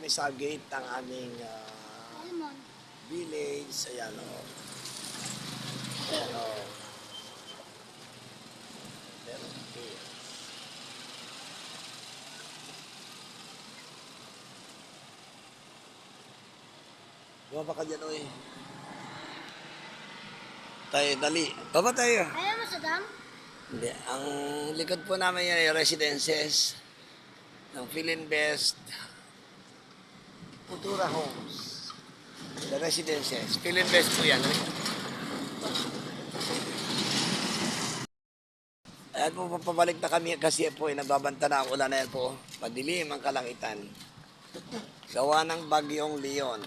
kami sa gate ng aming village. Ayan o. Ayan o. Bumaba ka dyan, oy. Tayo, dali. Baba tayo. Ayaw mo sa dam? Hindi. Ang likod po namin yan ay residences ng Philinvest Futura Homes. The residences. Philinvest po yan. Ayan po, papabalik na kami kasi po, nagbabanta na ang ulan na yan po. Madilim ang kalangitan. Gawa ng bagyong Leon.